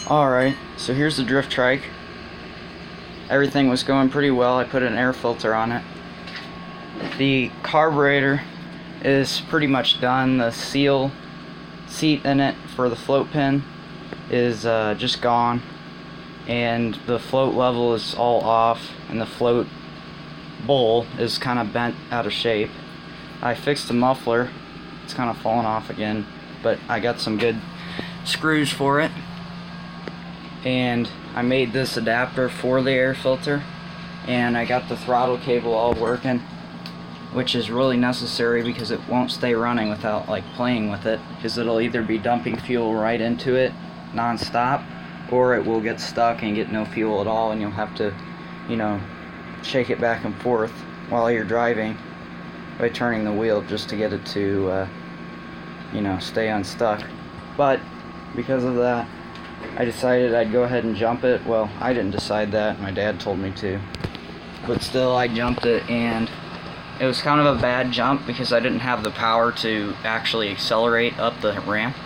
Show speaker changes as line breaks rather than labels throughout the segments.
Alright, so here's the drift trike. Everything was going pretty well. I put an air filter on it. The carburetor is pretty much done. The seal seat in it for the float pin is just gone, and the float level is all off, and the float bowl is kind of bent out of shape. I fixed the muffler. It's kind of fallen off again, but I got some good screws for it. And I made this adapter for the air filter, and I got the throttle cable all working, which is really necessary because it won't stay running without like playing with it, because it'll either be dumping fuel right into it non-stop, or it will get stuck and get no fuel at all, and you'll have to, you know, shake it back and forth while you're driving by turning the wheel just to get it to you know, stay unstuck. But because of that, I decided I'd go ahead and jump it. Well, I didn't decide that, my dad told me to, but still I jumped it, and it was kind of a bad jump because I didn't have the power to actually accelerate up the ramp,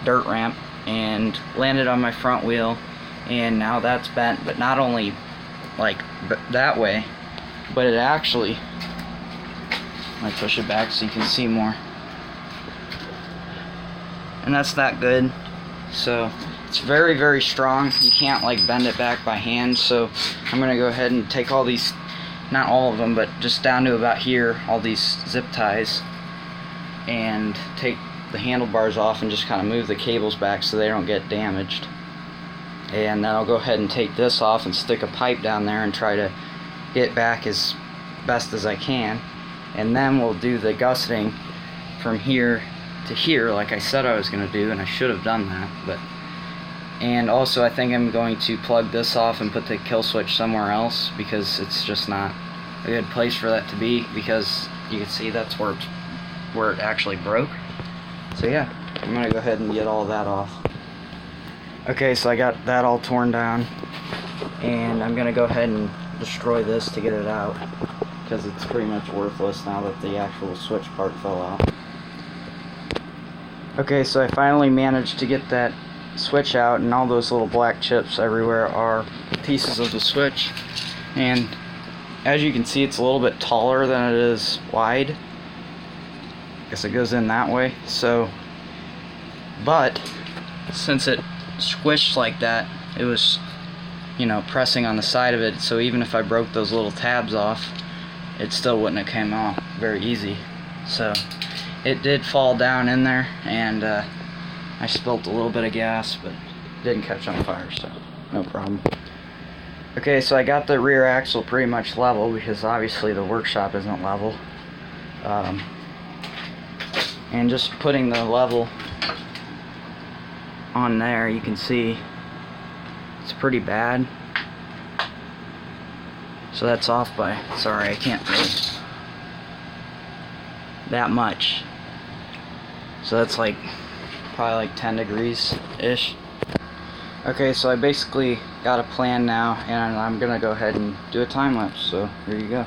dirt ramp, and landed on my front wheel, and now that's bent. But not only like that way, but it actually, I push it back so you can see more, and that's not good. So it's very, very strong. You can't like bend it back by hand. So I'm gonna go ahead and take all these, not all of them, but just down to about here, all these zip ties, and take the handlebars off and just kind of move the cables back so they don't get damaged. And then I'll go ahead and take this off and stick a pipe down there and try to get back as best as I can. And then we'll do the gusseting from here to here like I said I was going to do, and I should have done that. But and also I think I'm going to plug this off and put the kill switch somewhere else, because it's just not a good place for that to be, because you can see that's where it actually broke. So yeah, I'm going to go ahead and get all that off. Okay, so I got that all torn down, and I'm going to go ahead and destroy this to get it out, because it's pretty much worthless now that the actual switch part fell out. Okay, so I finally managed to get that switch out, and all those little black chips everywhere are pieces of the switch. And as you can see, it's a little bit taller than it is wide. I guess it goes in that way. So, but since it squished like that, it was, you know, pressing on the side of it, so even if I broke those little tabs off, it still wouldn't have came off very easy. So it did fall down in there, and I spilt a little bit of gas, but didn't catch on fire, so no problem. Okay, so I got the rear axle pretty much level, because obviously the workshop isn't level. And just putting the level on there, you can see it's pretty bad. So that's off by, sorry, I can't really, that much. So that's like probably like 10 degrees ish. Okay, so I basically got a plan now, and I'm gonna go ahead and do a time lapse. So here you go.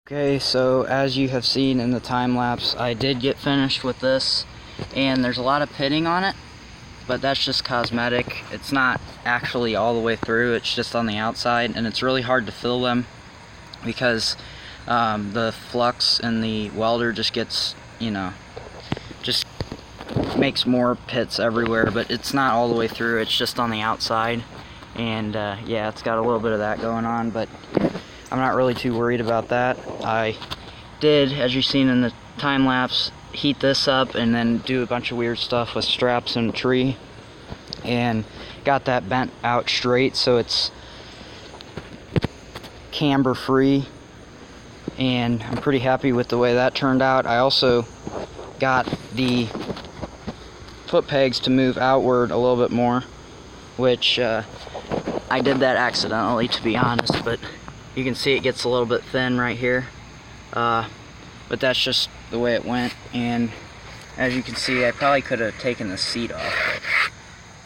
Okay, so as you have seen in the time lapse, I did get finished with this, and there's a lot of pitting on it, but that's just cosmetic. It's not actually all the way through, it's just on the outside, and it's really hard to fill them because the flux in the welder just gets, you know, just makes more pits everywhere, but it's not all the way through, it's just on the outside. And yeah, it's got a little bit of that going on, but I'm not really too worried about that. I did, as you've seen in the time lapse, heat this up and then do a bunch of weird stuff with straps and tree, and got that bent out straight so it's camber free, and I'm pretty happy with the way that turned out. I also got the foot pegs to move outward a little bit more, which I did that accidentally, to be honest, but you can see it gets a little bit thin right here, but that's just the way it went. And as you can see, I probably could have taken the seat off,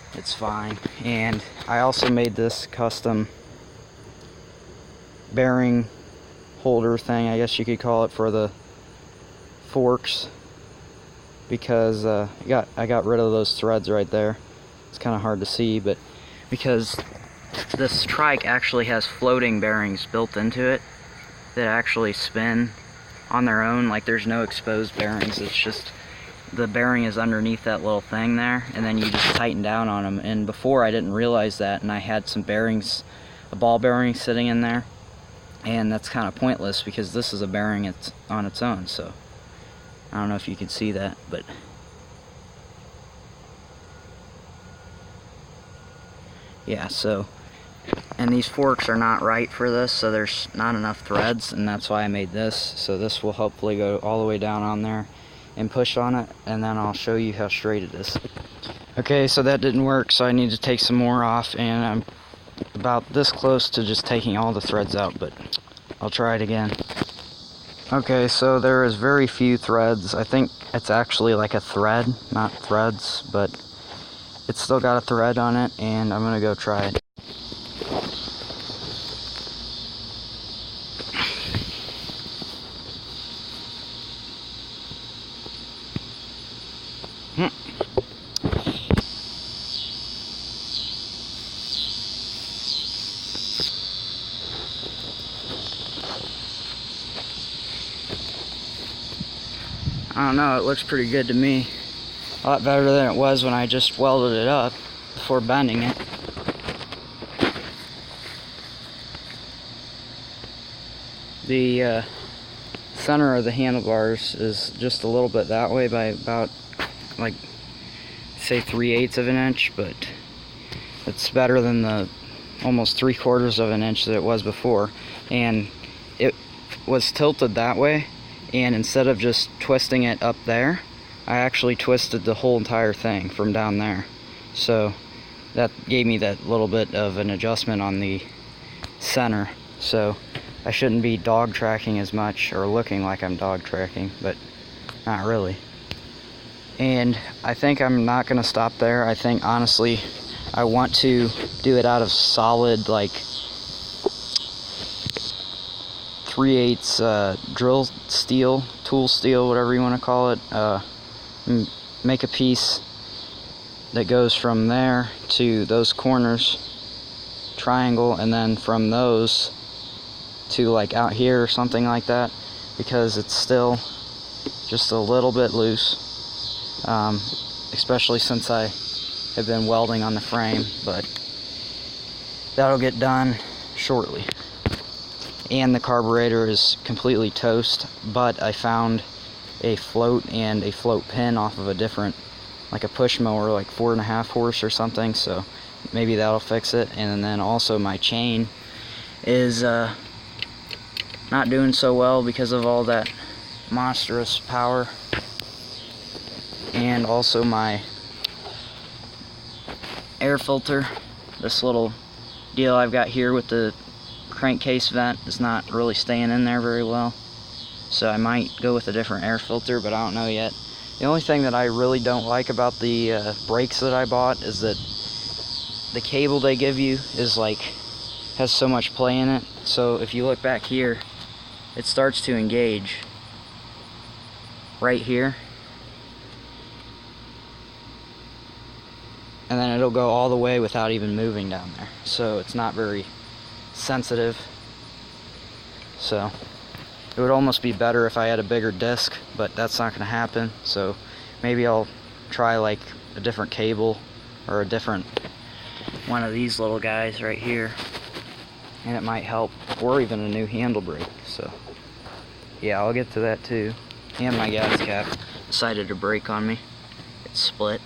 but it's fine. And I also made this custom bearing holder thing, I guess you could call it, for the forks, because I got rid of those threads right there. It's kind of hard to see, but because this trike actually has floating bearings built into it that actually spin on their own, like there's no exposed bearings, it's just the bearing is underneath that little thing there, and then you just tighten down on them. And before I didn't realize that, and I had some bearings, a ball bearing sitting in there, and that's kind of pointless because this is a bearing it's on its own. So I don't know if you can see that, but yeah, so, and these forks are not right for this, so there's not enough threads, and that's why I made this. So this will hopefully go all the way down on there and push on it, and then I'll show you how straight it is. Okay, so that didn't work, so I need to take some more off, and I'm about this close to just taking all the threads out, but I'll try it again. Okay, so there is very few threads. I think it's actually like a thread, not threads, but it's still got a thread on it, and I'm gonna go try it. I don't know, it looks pretty good to me. A lot better than it was when I just welded it up before bending it. The center of the handlebars is just a little bit that way by about, like, say 3/8 of an inch, but it's better than the almost 3/4 of an inch that it was before. And it was tilted that way, and instead of just twisting it up there, I actually twisted the whole entire thing from down there. So that gave me that little bit of an adjustment on the center. So I shouldn't be dog tracking as much, or looking like I'm dog tracking, but not really. And I think I'm not gonna stop there. I think honestly I want to do it out of solid, like 3/8 drill steel, tool steel, whatever you want to call it. Make a piece that goes from there to those corners, triangle, and then from those to like out here or something like that, because it's still just a little bit loose, especially since I have been welding on the frame, but that'll get done shortly. And the carburetor is completely toast, but I found a float and a float pin off of a different, like a push mower, like 4.5 horse or something, so maybe that'll fix it. And then also my chain is not doing so well because of all that monstrous power, and also my air filter, this little deal I've got here with the crankcase vent, is not really staying in there very well, so I might go with a different air filter, but I don't know yet. The only thing that I really don't like about the brakes that I bought is that the cable they give you is like, has so much play in it. So if you look back here, it starts to engage right here, and then it'll go all the way without even moving down there. So it's not very sensitive. So it would almost be better if I had a bigger disc, but that's not going to happen. So maybe I'll try like a different cable or a different one of these little guys right here, and it might help, or even a new handle brake. So yeah, I'll get to that too. And my gas cap decided to break on me. It's split.